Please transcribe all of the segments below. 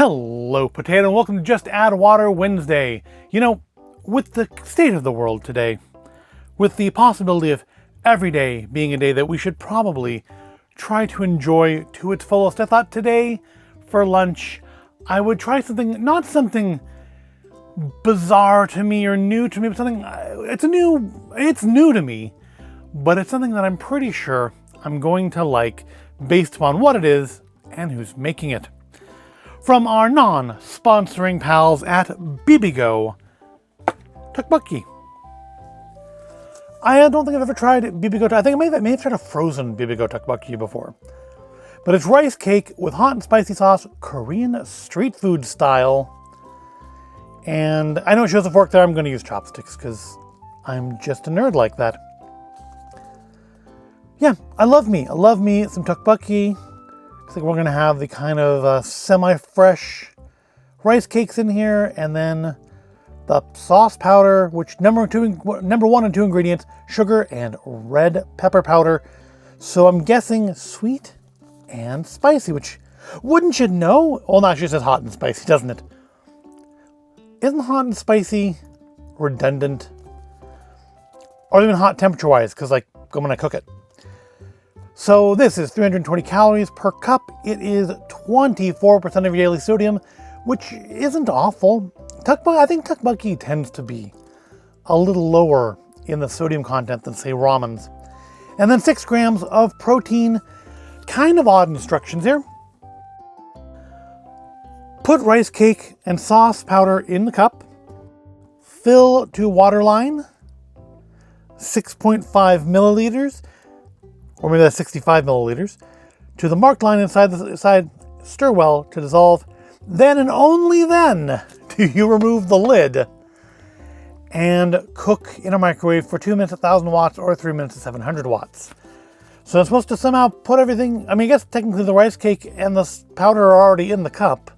Hello, Potato, and welcome to Just Add Water Wednesday. You know, with the state of the world today, with the possibility of every day being a day that we should probably try to enjoy to its fullest, I thought today for lunch I would try something, not something bizarre to me or new to me, but something, it's new to me, but it's something that I'm pretty sure I'm going to like based upon what it is and who's making it. From our non-sponsoring pals at bibigo, Tteokbokki. I don't think I've ever tried bibigo. I think I may have tried a frozen bibigo Tteokbokki before. But it's rice cake with hot and spicy sauce, Korean street food style. And I know it shows a fork there. I'm going to use chopsticks because I'm just a nerd like that. Yeah, I love me some Tteokbokki. I think we're going to have the kind of semi-fresh rice cakes in here, and then the sauce powder, which number one and two ingredients, sugar and red pepper powder. So I'm guessing sweet and spicy, which wouldn't you know? Well, no, actually it says hot and spicy, doesn't it? Isn't hot and spicy redundant? Or even hot temperature-wise, because like when I cook it. So this is 320 calories per cup. It is 24% of your daily sodium, which isn't awful. I think Tteokbokki tends to be a little lower in the sodium content than, say, ramens. And then 6 grams of protein. Kind of odd instructions here. Put rice cake and sauce powder in the cup. Fill to waterline, 6.5 milliliters. Or maybe that's 65 milliliters, to the marked line inside the side, stir well to dissolve. Then and only then do you remove the lid and cook in a microwave for 2 minutes at 1000 watts or 3 minutes at 700 watts. So I'm supposed to somehow put everything, I guess technically the rice cake and the powder are already in the cup,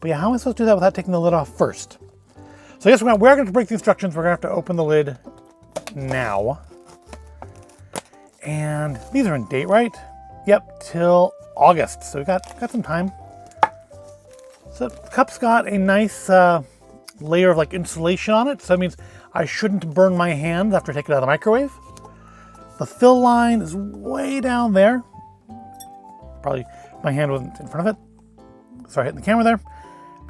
but yeah, how am I supposed to do that without taking the lid off first? So I guess we're going to break the instructions. We're going to have to open the lid now. And these are in date, right? Yep, till August. So we got some time. So the cup's got a nice layer of like insulation on it. So that means I shouldn't burn my hands after I take it out of the microwave. The fill line is way down there. Probably my hand wasn't in front of it. Sorry, hitting the camera there.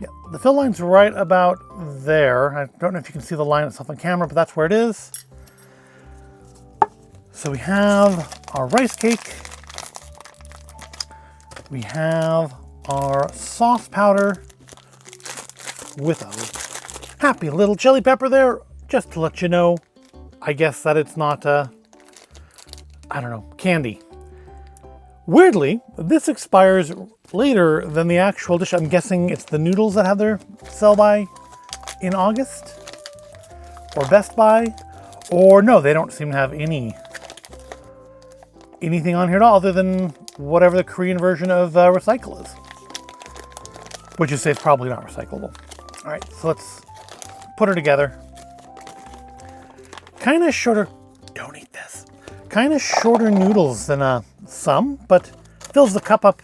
Yeah, the fill line's right about there. I don't know if you can see the line itself on camera, but that's where it is. So we have our rice cake, we have our sauce powder with a happy little chili pepper there, just to let you know, I guess that it's not, candy. Weirdly, this expires later than the actual dish. I'm guessing it's the noodles that have their sell-by in August, or Best Buy, or no, they don't seem to have anything on here at all other than whatever the Korean version of recycle is. Which is safe, probably not recyclable. All right, so let's put her together. Kind of shorter, don't eat this. Kind of shorter noodles than some, but fills the cup up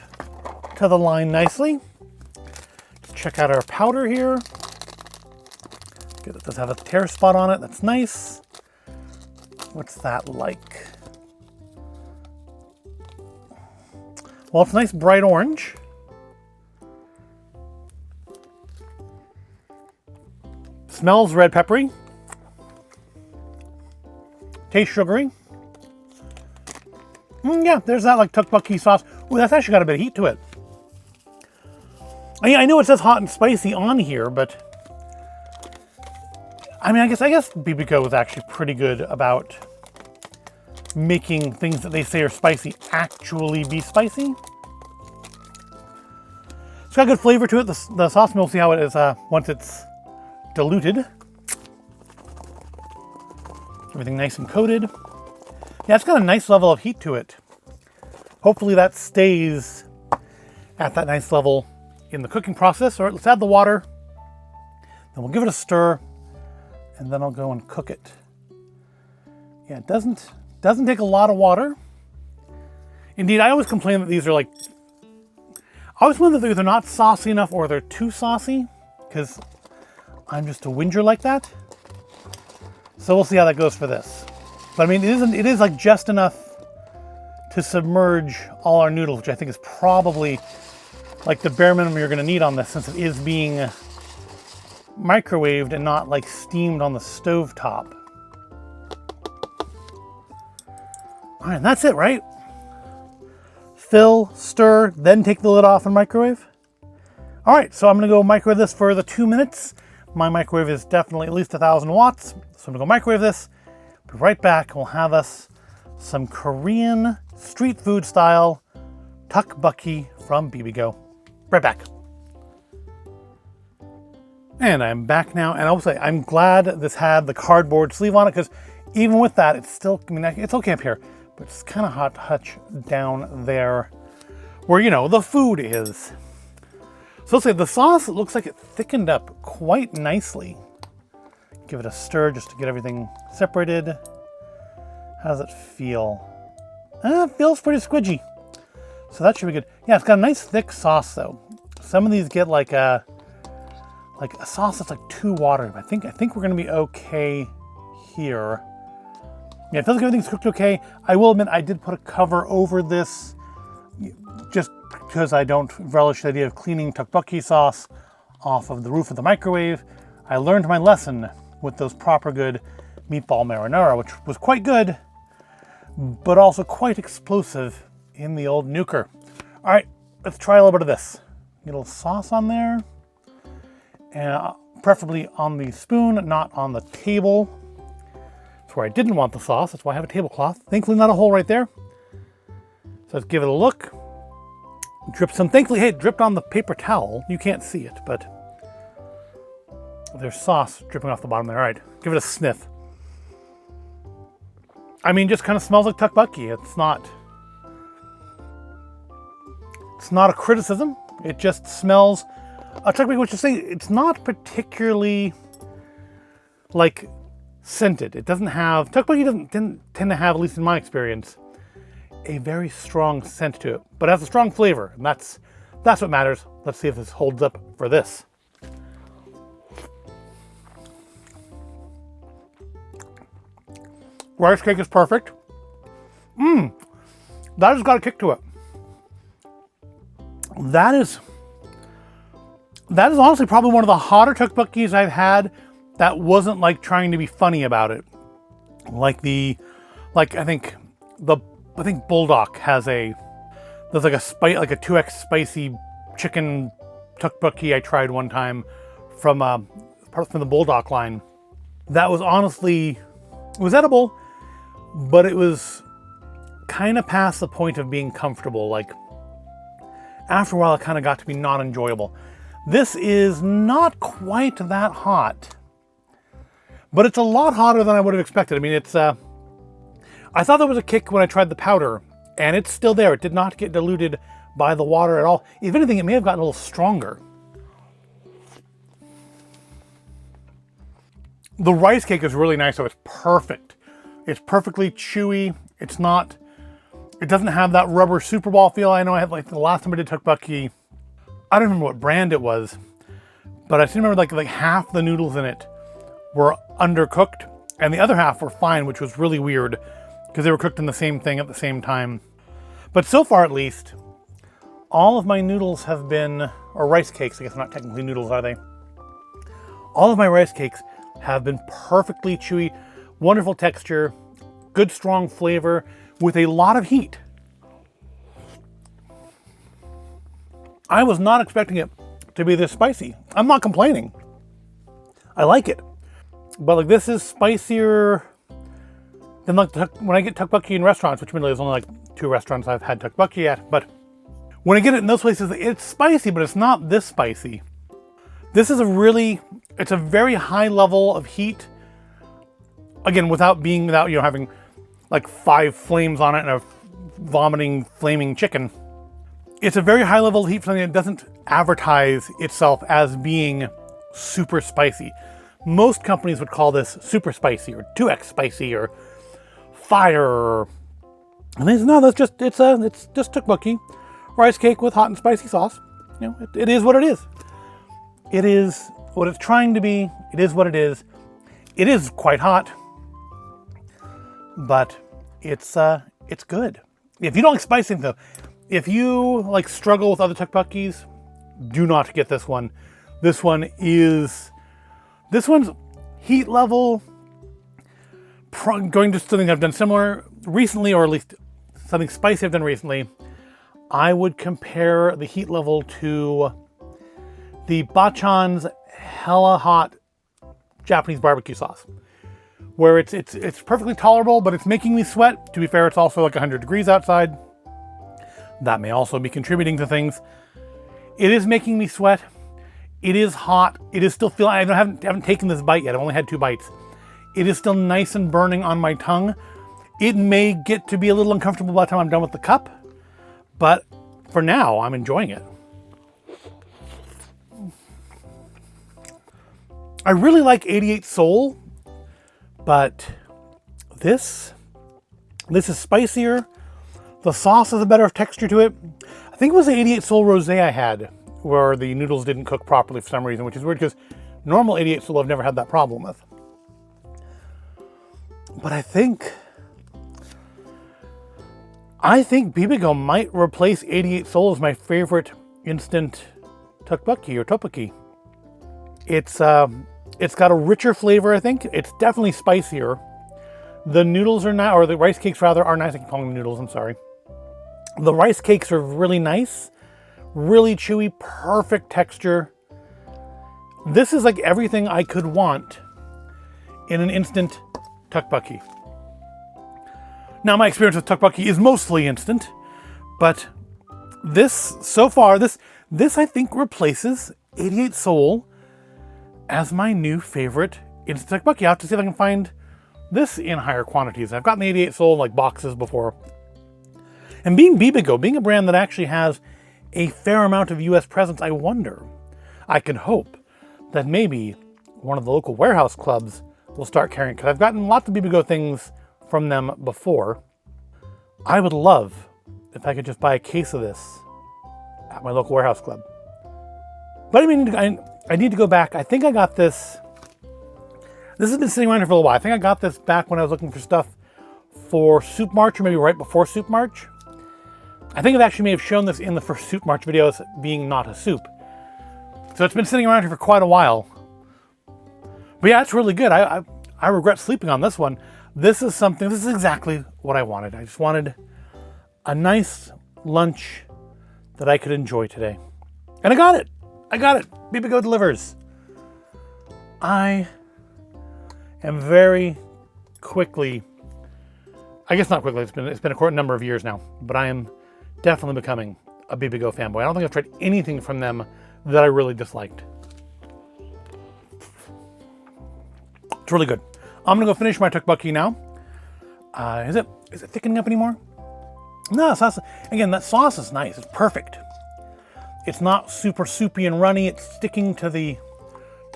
to the line nicely. Let's check out our powder here. Good, it does have a tear spot on it, that's nice. What's that like? Well, it's a nice bright orange. Smells red peppery. Tastes sugary. Yeah, there's that like Tteokbokki sauce. Ooh, that's actually got a bit of heat to it. I know it says hot and spicy on here, but I guess bibigo is actually pretty good about making things that they say are spicy actually be spicy. It's got good flavor to it. The sauce, we'll see how it is once it's diluted. Everything nice and coated. Yeah, it's got a nice level of heat to it. Hopefully that stays at that nice level in the cooking process. All right, let's add the water. Then we'll give it a stir, and then I'll go and cook it. Yeah, it doesn't take a lot of water. Indeed, I always complain that these are like I always wonder if they're either not saucy enough or they're too saucy, because I'm just a whinger like that. So we'll see how that goes for this. But I mean, it is like just enough to submerge all our noodles, which I think is probably like the bare minimum you're gonna need on this, since it is being microwaved and not like steamed on the stove top. All right, and that's it, right? Fill, stir, then take the lid off and microwave. All right, so I'm gonna go microwave this for the 2 minutes. My microwave is definitely at least 1,000 watts. So I'm gonna go microwave this, be right back, and we'll have us some Korean street food style Tteokbokki from bibigo. Right back. And I'm back now, and I will say, I'm glad this had the cardboard sleeve on it, because even with that, it's still, I mean, it's okay up here, but it's kind of hot to touch down there where, you know, the food is. So let's say the sauce, it looks like it thickened up quite nicely. Give it a stir just to get everything separated. How does it feel? It feels pretty squidgy. So that should be good. Yeah, it's got a nice thick sauce though. Some of these get like a sauce that's like too watery, but I think we're gonna be okay here. Yeah, it feels like everything's cooked okay. I will admit I did put a cover over this just because I don't relish the idea of cleaning tteokbokki sauce off of the roof of the microwave. I learned my lesson with those proper good meatball marinara, which was quite good, but also quite explosive in the old nuker. All right, let's try a little bit of this. Get a little sauce on there, and preferably on the spoon, not on the table. That's where I didn't want the sauce. That's why I have a tablecloth. Thankfully, not a hole right there. So let's give it a look. Drip some. Thankfully, hey, it dripped on the paper towel. You can't see it, but there's sauce dripping off the bottom there. All right, give it a sniff. I mean, just kind of smells like tteokbokki. It's not a criticism. It just smells a tteokbokki, which is saying it's not particularly like scented. It doesn't have, tteokbokki didn't tend to have, at least in my experience, a very strong scent to it, but it has a strong flavor, and that's what matters. Let's see if this holds up for this. Rice cake is perfect. That has got a kick to it. That is honestly probably one of the hotter tteokbokkis I've had that wasn't like trying to be funny about it. I think Bulldog has there's like a 2x spicy chicken tteokbokki I tried one time from the Bulldog line. That was honestly, it was edible, but it was kind of past the point of being comfortable. Like after a while, it kind of got to be not enjoyable. This is not quite that hot, but it's a lot hotter than I would have expected. I mean, it's I thought there was a kick when I tried the powder, and it's still there. It did not get diluted by the water at all. If anything, it may have gotten a little stronger. The rice cake is really nice, so it's perfect. It's perfectly chewy. It doesn't have that rubber Super Ball feel. I know I had like the last time I did tteokbokki, I don't remember what brand it was, but I still remember like half the noodles in it were undercooked, and the other half were fine, which was really weird, because they were cooked in the same thing at the same time. But so far, at least, all of my noodles have been, or rice cakes, I guess they're not technically noodles, are they? All of my rice cakes have been perfectly chewy, wonderful texture, good strong flavor, with a lot of heat. I was not expecting it to be this spicy. I'm not complaining. I like it. But like, this is spicier than like when I get tteokbokki in restaurants, which really is only like 2 restaurants I've had tteokbokki at. But when I get it in those places, it's spicy, but it's not this spicy. This is it's a very high level of heat. Again, without having like 5 flames on it and a vomiting, flaming chicken. It's a very high level of heat for something that doesn't advertise itself as being super spicy. Most companies would call this super spicy or 2x spicy or fire. And they say, no, it's just tteokbokki, rice cake with hot and spicy sauce. You know, it is what it is. It is what it's trying to be. It is what it is. It is quite hot, but it's good. If you don't like spicy though, if you like struggle with other tteokbokkis, do not get this one. This one's heat level, going to something I've done similar recently, or at least something spicy I've done recently. I would compare the heat level to the Bachan's hella hot Japanese barbecue sauce, where it's perfectly tolerable, but it's making me sweat. To be fair, it's also like 100 degrees outside. That may also be contributing to things. It is making me sweat. It is hot. It is still feeling, I haven't taken this bite yet. I've only had 2 bites. It is still nice and burning on my tongue. It may get to be a little uncomfortable by the time I'm done with the cup, but for now, I'm enjoying it. I really like 88 Soul, but this is spicier. The sauce has a better texture to it. I think it was the 88 Soul Rosé I had, where the noodles didn't cook properly for some reason, which is weird because normal 88 Soul I've never had that problem with. But I think bibigo might replace 88 Soul as my favorite instant tteokbokki or tteokbokki. It's got a richer flavor, I think. It's definitely spicier. The noodles are not, or the rice cakes rather, are nice. I keep calling them noodles, I'm sorry. The rice cakes are really nice, really chewy, perfect texture. This is like everything I could want in an instant tteokbokki. Now, my experience with tteokbokki is mostly instant, but this, so far, this I think replaces 88 Soul as my new favorite instant tteokbokki. I have to see if I can find this in higher quantities. I've gotten the 88 Soul in like boxes before. And being bibigo, being a brand that actually has a fair amount of US presence, I wonder, I can hope that maybe one of the local warehouse clubs will start carrying, because I've gotten lots of bibigo things from them before. I would love if I could just buy a case of this at my local warehouse club. But I need to go back. I think I got this. This has been sitting around here for a little while. I think I got this back when I was looking for stuff for Soup March, or maybe right before Soup March. I think I actually may have shown this in the first Soup March videos being not a soup. So it's been sitting around here for quite a while. But yeah, it's really good. I regret sleeping on this one. This is exactly what I wanted. I just wanted a nice lunch that I could enjoy today. And I got it. bibigo delivers. I am very quickly, I guess not quickly, it's been a number of years now, but I am definitely becoming a bibigo fanboy. I don't think I've tried anything from them that I really disliked. It's really good. I'm gonna go finish my tteokbokki now. Is it thickening up anymore? No, sauce. Again, that sauce is nice. It's perfect. It's not super soupy and runny. It's sticking to the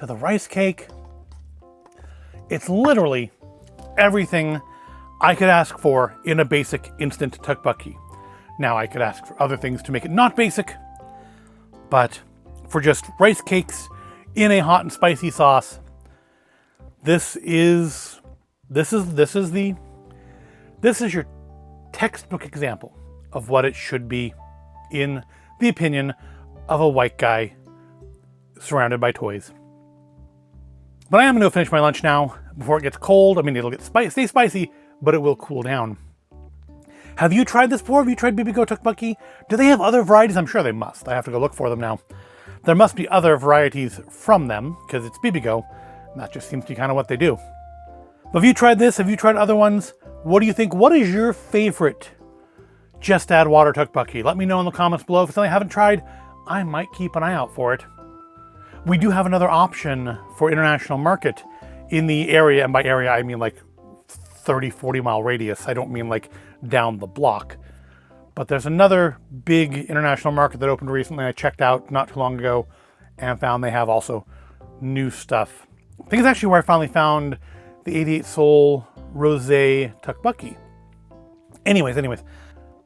rice cake. It's literally everything I could ask for in a basic instant tteokbokki. Now I could ask for other things to make it not basic, but for just rice cakes in a hot and spicy sauce, this is your textbook example of what it should be in the opinion of a white guy surrounded by toys. But I am going to finish my lunch now before it gets cold. I mean, it'll stay spicy, but it will cool down. Have you tried this before? Have you tried bibigo tteokbokki? Do they have other varieties? I'm sure they must. I have to go look for them now. There must be other varieties from them because it's bibigo. And that just seems to be kind of what they do. But have you tried this? Have you tried other ones? What do you think? What is your favorite just add water tteokbokki? Let me know in the comments below. If it's something I haven't tried, I might keep an eye out for it. We do have another option for international market in the area, and by area I mean like 30, 40 mile radius. I don't mean like down the block. But there's another big international market that opened recently. I checked out not too long ago and found they have also new stuff. I think it's actually where I finally found the 88 Soul Rosé Tteokbokki. Anyways,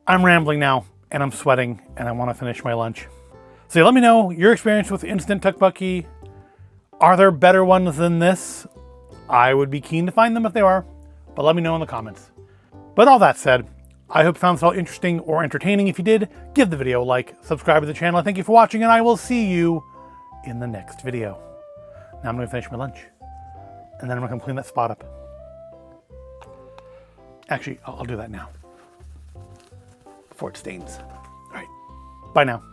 I'm rambling now and I'm sweating and I want to finish my lunch. So let me know your experience with instant tteokbokki. Are there better ones than this? I would be keen to find them if they are, but let me know in the comments. But all that said, I hope you found this all interesting or entertaining. If you did, give the video a like, subscribe to the channel. Thank you for watching, and I will see you in the next video. Now I'm going to finish my lunch, and then I'm going to clean that spot up. Actually, I'll do that now before it stains. All right, bye now.